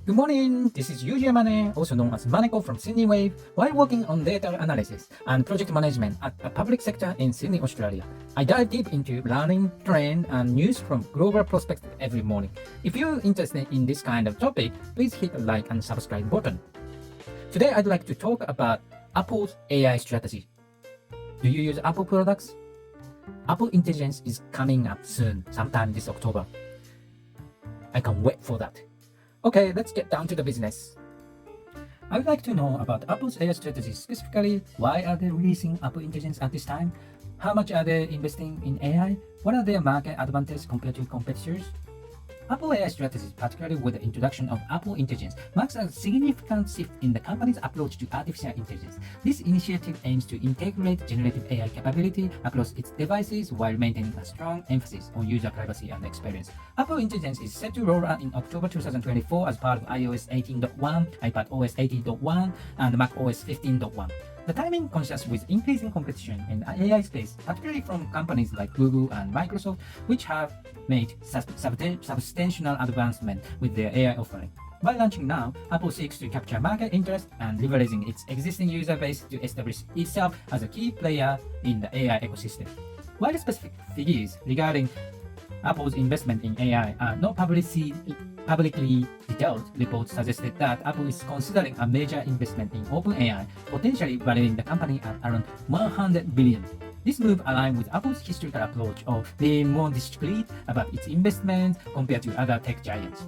Good morning, this is Yuji Mane, also known as Maneko from Sydney Wave, while working on data analysis and project management at a public sector in Sydney, Australia. I dive deep into learning, trend, and news from global perspective every morning. If you're interested in this kind of topic, please hit the like and subscribe button. Today I'd like to talk about Apple's AI strategy. Do you use Apple products? Apple Intelligence is coming up soon, sometime this October. I can't wait for that. Okay, let's get down to the business. I would like to know about Apple's AI strategy, specifically why are they releasing Apple Intelligence at this time? How much are they investing in AI? What are their market advantages compared to competitors? Apple AI strategy, particularly with the introduction of Apple Intelligence, marks a significant shift in the company's approach to artificial intelligence. This initiative aims to integrate generative AI capability across its devices while maintaining a strong emphasis on user privacy and experience. Apple Intelligence is set to roll out in October 2024 as part of iOS 18.1, iPadOS 18.1, and macOS 15.1. The timing coincides with increasing competition in the AI space, particularly from companies like Google and Microsoft, which have made substantial advancement with their AI offering. By launching now, Apple seeks to capture market interest and leveraging its existing user base to establish itself as a key player in the AI ecosystem. While specific figures regarding Apple's investment in AI are not publicly detailed, reports suggested that Apple is considering a major investment in OpenAI, potentially valuing the company at around $100 billion. This move aligns with Apple's historical approach of being more discreet about its investments compared to other tech giants.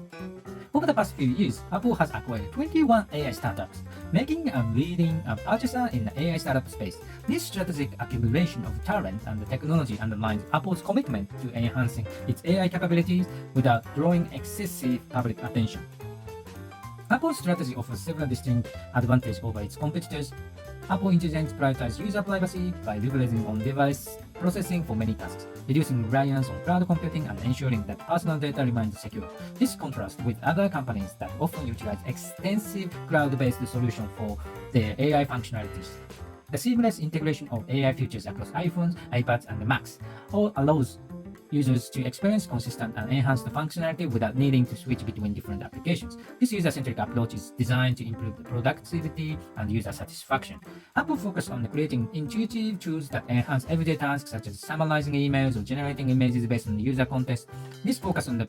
Over the past few years, Apple has acquired 21 AI startups, making a leading purchaser in the AI startup space. This strategic accumulation of talent and the technology underlines Apple's commitment to enhancing its AI capabilities without drawing excessive public attention. Apple's strategy offers several distinct advantages over its competitors. Apple Intelligence prioritizes user privacy by leveraging on-device processing for many tasks, reducing reliance on cloud computing and ensuring that personal data remains secure. This contrasts with other companies that often utilize extensive cloud-based solutions for their AI functionalities. The seamless integration of AI features across iPhones, iPads, and Macs all allows users to experience consistent and enhanced functionality without needing to switch between different applications. This user-centric approach is designed to improve the productivity and user satisfaction. Apple focused on creating intuitive tools that enhance everyday tasks such as summarizing emails or generating images based on the user context. This focus on the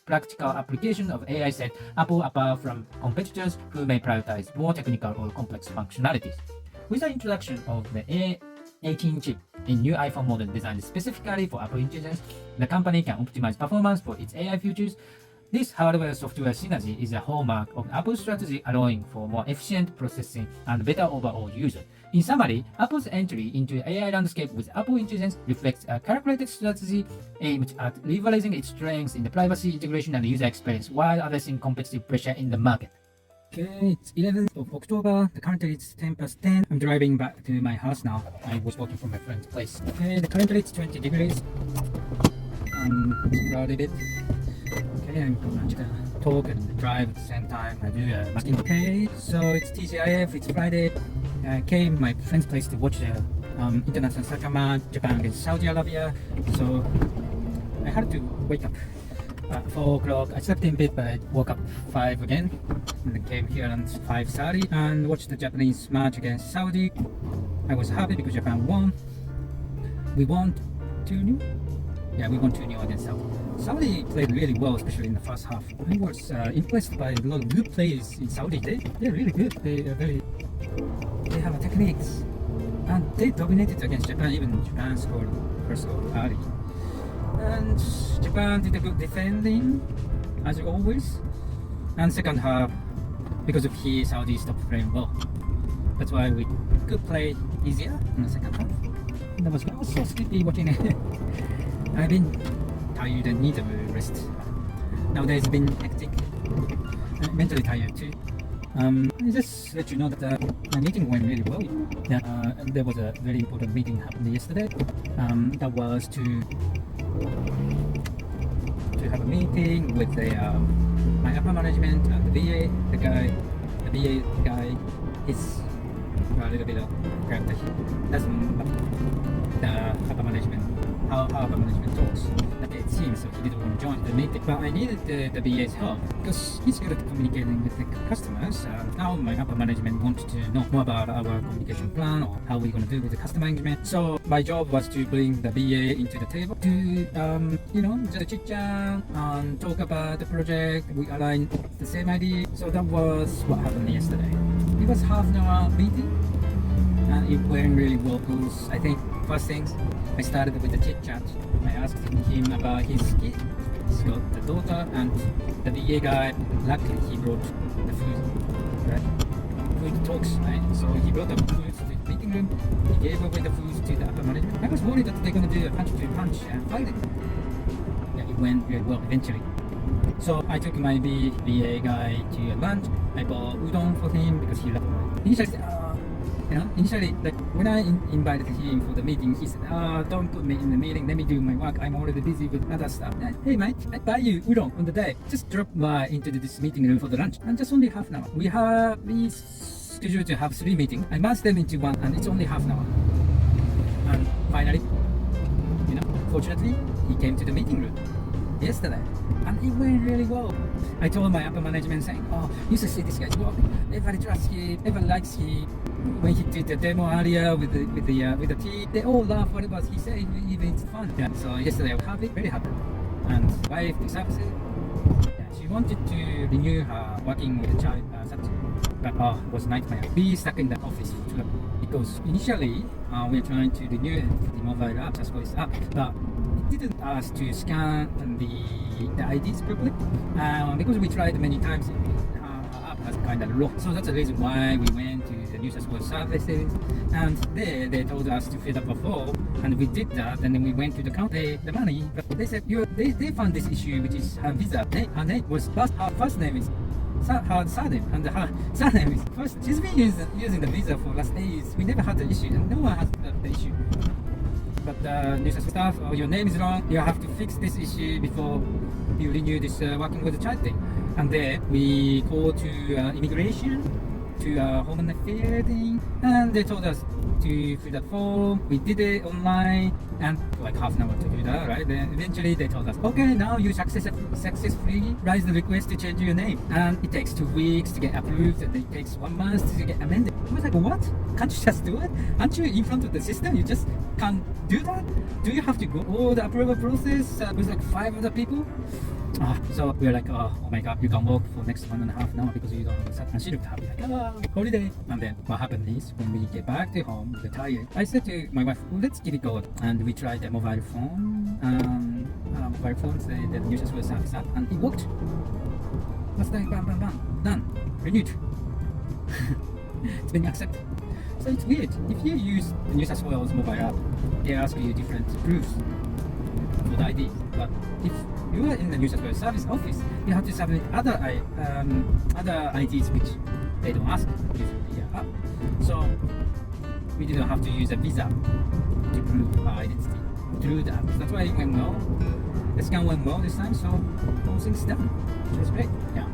practical application of AI set Apple apart from competitors who may prioritize more technical or complex functionalities. With the introduction of the A18 chip in new iPhone model designed specifically for Apple Intelligence, the company can optimize performance for its AI features. This hardware-software synergy is a hallmark of Apple's strategy, allowing for more efficient processing and better overall user. In summary, Apple's entry into the AI landscape with Apple Intelligence reflects a calculated strategy aimed at leveraging its strengths in the privacy, integration, and user experience while addressing competitive pressure in the market. Okay, it's 11th of October. Currently it's 10 past 10. I'm driving back to my house now. I was working from my friend's place. Okay, currently it's 20 degrees. It's cloudy a bit. Okay, I'm gonna talk and drive at the same time. I do masking. Okay, so it's TGIF, it's Friday. I came to my friend's place to watch the international soccer match, Japan against Saudi Arabia. So I had to wake up at 4 o'clock. I slept in bed, but I woke up 5 again. And then came here at 5:30 and watched the Japanese match against Saudi. I was happy because Japan won. We won 2-0. Yeah, we won 2-0 against Saudi. Saudi played really well, especially in the first half. I was impressed by a lot of good players in Saudi. They're really good. They have techniques, and they dominated against Japan. Even Japan scored first goal early. And Japan did a good defending, as always. And second half, because of here, Saudi stopped playing well. That's why we could play easier in the second half. And I was so sleepy watching it. I've been tired and need a rest. Nowadays, I've been hectic, mentally tired too. I just let you know that my meeting went really well. There was a very important meeting happened yesterday. That was to have a meeting with my upper management and the VA. The VA guy is a little bit of character. Doesn't the upper management how upper management talks. But it seems so he didn't want to join the meeting. But I needed the BA's help because he's good at communicating with the customers. Now my upper management wanted to know more about our communication plan or how we're going to do with the customer engagement. So my job was to bring the BA into the table to, just chit chat and talk about the project. We aligned the same idea. So that was what happened yesterday. It was half an hour meeting and it went really well because I think first things I started with the chit chat. I asked him about his kid. He's got the daughter and the BA guy. Luckily he brought the food, right? Food talks, right? So he brought the food to the meeting room. He gave away the food to the upper management. I was worried that they're gonna do a punch to punch and fight it. Yeah, it went really well eventually. So I took my BA guy to lunch. I bought udon for him because he loved it. Initially, like when I invited him for the meeting, he said, don't put me in the meeting, let me do my work, I'm already busy with other stuff. Hey mate, I buy you udon on the day. Just drop by into this meeting room for the lunch. And just only half an hour. We scheduled to have 3 meetings. I merged them into one and it's only half an hour. And finally, fortunately, he came to the meeting room yesterday and it went really well. I told my upper management saying, you should see this guy's work. Everybody trusts him, everyone likes him. When he did the demo earlier with the team, they all laugh whatever he said, even it's fun. Yeah, so yesterday I was happy, very happy. And wife, the services, she wanted to renew her working with the child subject. But it was nightmare. We stuck in the office because initially we were trying to renew the mobile app, just voice app, but it didn't ask us to scan the IDs properly. Because we tried many times, our app has kind of locked. So that's the reason why we went to the New South Wales services, and there they told us to fill up a form, and we did that, and then we went to the counter, pay the money. But they said they found this issue, which is her visa. Her name was her first name is her surname, and her surname is first. She's been using the visa for last days. We never had the issue, and no one has the issue. But New South Wales staff, your name is wrong. You have to fix this issue before you renew this working with the child thing. And then we called to immigration, to Home Affairs thing, and they told us to fill that form. We did it online, and like half an hour to do that, right? Then eventually they told us, okay, now you successfully raised the request to change your name, and it takes 2 weeks to get approved, and it takes 1 month to get amended. I was like, what? Can't you just do it? Aren't you in front of the system? You just can't do that? Do you have to go all the approval process with like 5 other people? So we were like, oh my god, you can work for next 1.5 hours because you don't have a set. And she looked happy, like, holiday. And then what happened is, when we get back to home, we're tired. I said to my wife, well, let's give it a go. And we tried the mobile phone, the New South Wales service app, and it worked. That's like, bam, bam, bam, done, renewed. It's been accepted. So it's weird. If you use the New South Wales mobile app, they ask you different proofs for the ID. But if you are in the New South Wales service office, you have to submit other IDs which they don't ask using the app. So we didn't have to use a visa to prove our identity through the app. That's why it went well. The scan went well this time, so all things done, which was great. Yeah.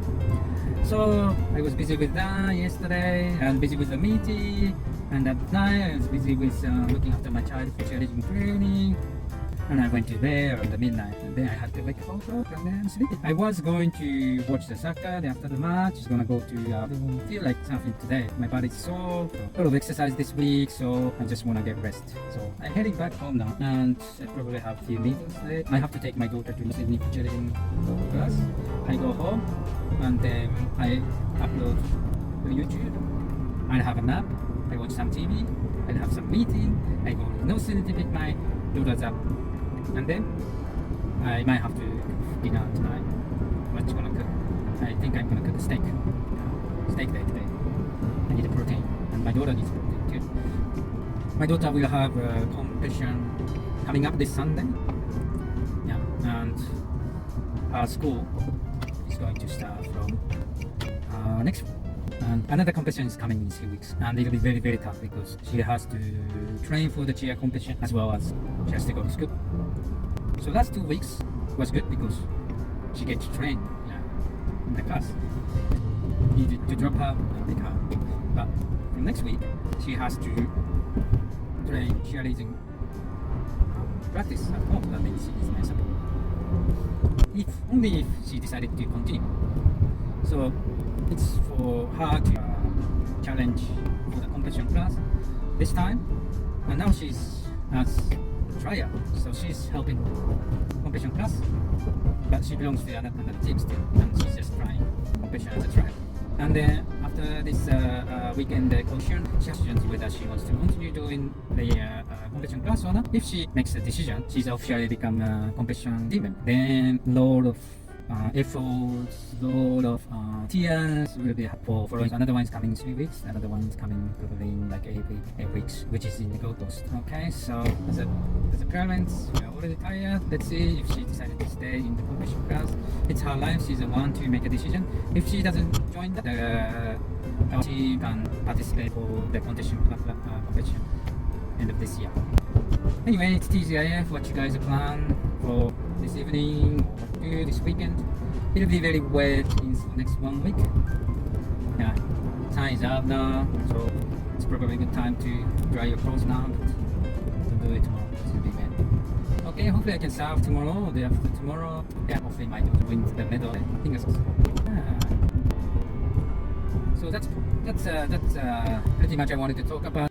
So I was busy with that yesterday, and busy with the meeting, and at night I was busy with looking after my child for challenging training. And I went to bed around the midnight, and then I had to wake up and then sleep. I was going to watch the soccer after the match. I was gonna go to feel like something today. My body's sore, a lot of exercise this week, so I just wanna get rest. So I'm heading back home now, and I probably have a few meetings today. I have to take my daughter to Sydney for cheerleading class. I go home, and then I upload to YouTube. I have a nap. I watch some TV. I have some meeting. I go to no city to pick my daughter's up. And then I might have to cook dinner tonight. What you gonna cook? I think I'm gonna cook a steak. Steak day today. I need a protein, and my daughter needs protein too. My daughter will have a competition coming up this Sunday. Yeah, and our school is going to start from next week. And another competition is coming in 3 weeks, and it'll be very, very tough because she has to train for the cheer competition as well as she has to go to school. So last 2 weeks was good because she gets to train in the class. Needed to drop her and pick her. But from next week, she has to train cheerleading practice at home, then maybe she is my support. If only if she decided to continue. So it's for her to challenge for the competition class this time. And now she's as trial, so she's helping competition class, but she belongs to another team still, and she's just trying competition as a trial. And then after this weekend competition, she has decisions whether she wants to continue doing the competition class or not. If she makes a decision, she's officially become a competition team member. Then lot of efforts, lot of tears will be for following. Another one is coming in 3 weeks, another one is coming probably in like 8 weeks, which is in the Gold Coast. Okay, so as a parents, we are already tired. Let's see if she decided to stay in the competition class. It's her life, she's the one to make a decision. If she doesn't join she can participate for the competition end of this year. Anyway, it's TGIF, what you guys plan for this evening or what to do this weekend. It'll be very wet in the next 1 week. Yeah, time is up now, so it's probably a good time to dry your clothes now, but don't do it tomorrow, it's gonna be wet. Okay, hopefully I can serve tomorrow or the day after tomorrow. Yeah, hopefully my daughter wins the medal. Fingers crossed. So that's pretty much I wanted to talk about.